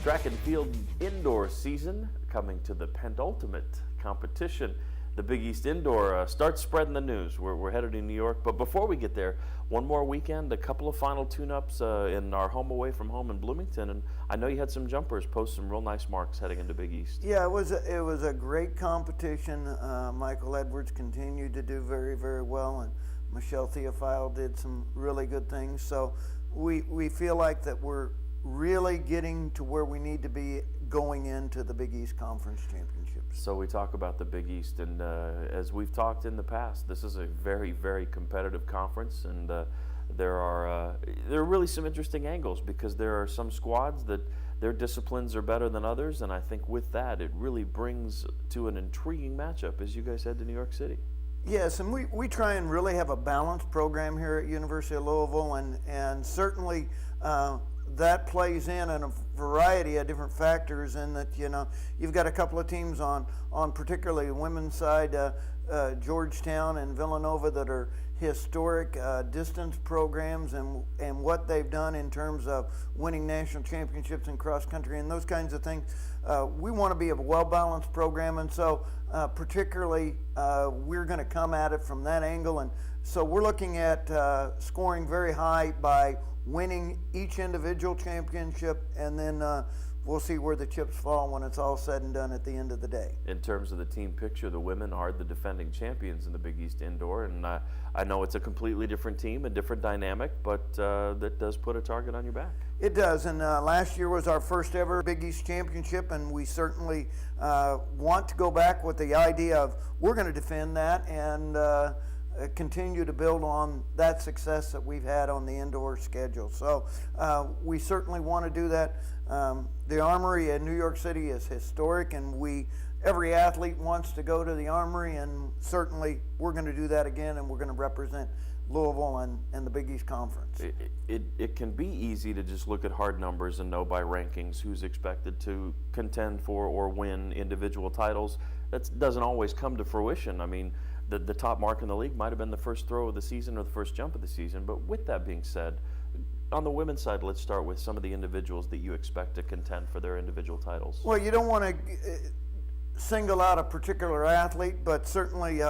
Track and field indoor season coming to the penultimate competition. The Big East Indoor starts spreading the news. We're headed to New York, but before we get there, one more weekend, a couple of final tune-ups in our home away from home in Bloomington, and I know you had some jumpers post some real nice marks heading into Big East. Yeah, it was a great competition. Michael Edwards continued to do very, very well, and Michelle Theophille did some really good things. So we feel like that we're really getting to where we need to be going into the Big East Conference Championships. So we talk about the Big East, and as we've talked in the past, this is a very, very competitive conference, and there are really some interesting angles because there are some squads that their disciplines are better than others, and I think with that it really brings to an intriguing matchup as you guys head to New York City. Yes, and we try and really have a balanced program here at University of Louisville, and certainly that plays in a variety of different factors, in that, you know, you've got a couple of teams on particularly the women's side, Georgetown and Villanova, that are historic distance programs, and what they've done in terms of winning national championships in cross country and those kinds of things. We want to be a well-balanced program, and so particularly we're going to come at it from that angle, and so we're looking at scoring very high by winning each individual championship, and then we'll see where the chips fall when it's all said and done at the end of the day. In terms of the team picture, the women are the defending champions in the Big East Indoor, and I know it's a completely different team, a different dynamic, but that does put a target on your back. It does, and last year was our first ever Big East Championship, and we certainly want to go back with the idea of we're going to defend that and continue to build on that success that we've had on the indoor schedule. So we certainly want to do that. The Armory in New York City is historic, and every athlete wants to go to the Armory, and certainly we're going to do that again, and we're going to represent Louisville and the Big East Conference. It can be easy to just look at hard numbers and know by rankings who's expected to contend for or win individual titles. That doesn't always come to fruition. I mean, the top mark in the league might have been the first throw of the season or the first jump of the season. But with that being said, on the women's side, let's start with some of the individuals that you expect to contend for their individual titles. Well, you don't want to single out a particular athlete, but certainly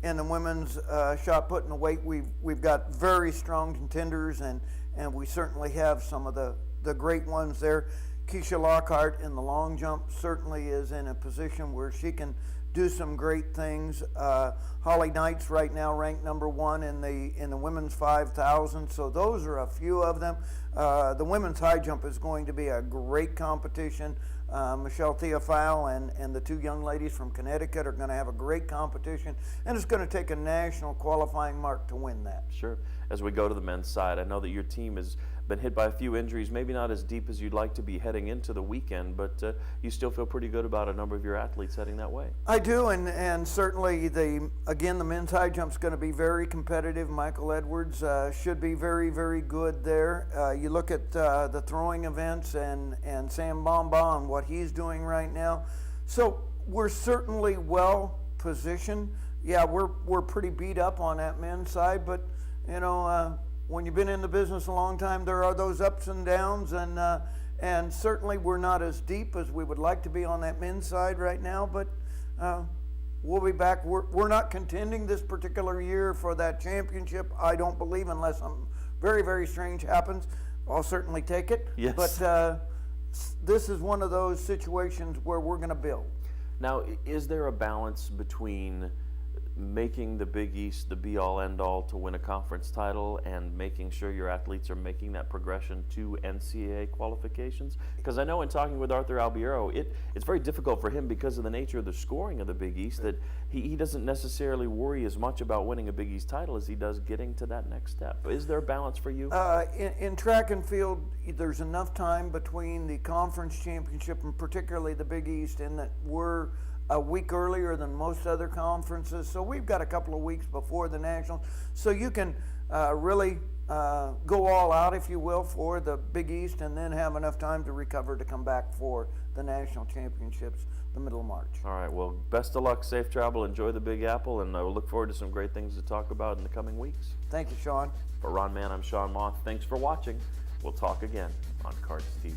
in the women's shot put in the weight, we've got very strong contenders, and we certainly have some of the great ones there. Keisha Lockhart in the long jump certainly is in a position where she can do some great things. Holly Knight's right now ranked #1 in the women's 5,000. So those are a few of them. The women's high jump is going to be a great competition. Michelle Theophille and the two young ladies from Connecticut are going to have a great competition, and it's going to take a national qualifying mark to win that. Sure. As we go to the men's side, I know that your team has been hit by a few injuries, maybe not as deep as you'd like to be heading into the weekend, but you still feel pretty good about a number of your athletes heading that way. I do, and certainly the men's high jump is going to be very competitive. Michael Edwards should be very, very good there. You look at the throwing events and Sam Bombaugh and what he's doing right now. So we're certainly well positioned. Yeah, we're pretty beat up on that men's side, but you know, when you've been in the business a long time, there are those ups and downs, and certainly we're not as deep as we would like to be on that men's side right now, but we'll be back. We're not contending this particular year for that championship, I don't believe, unless something very, very strange happens. I'll certainly take it. Yes. But this is one of those situations where we're going to build. Now, is there a balance between making the Big East the be-all, end-all to win a conference title and making sure your athletes are making that progression to NCAA qualifications? Because I know in talking with Arthur Albiero, it's very difficult for him because of the nature of the scoring of the Big East that he doesn't necessarily worry as much about winning a Big East title as he does getting to that next step. Is there a balance for you? In track and field, there's enough time between the conference championship and particularly the Big East in that we're a week earlier than most other conferences, so we've got a couple of weeks before the Nationals, so you can really go all out, if you will, for the Big East, and then have enough time to recover to come back for the National Championships the middle of March. All right, well, best of luck, safe travel, enjoy the Big Apple, and we'll look forward to some great things to talk about in the coming weeks. Thank you, Sean. For Ron Mann, I'm Sean Moth. Thanks for watching. We'll talk again on CardsTV.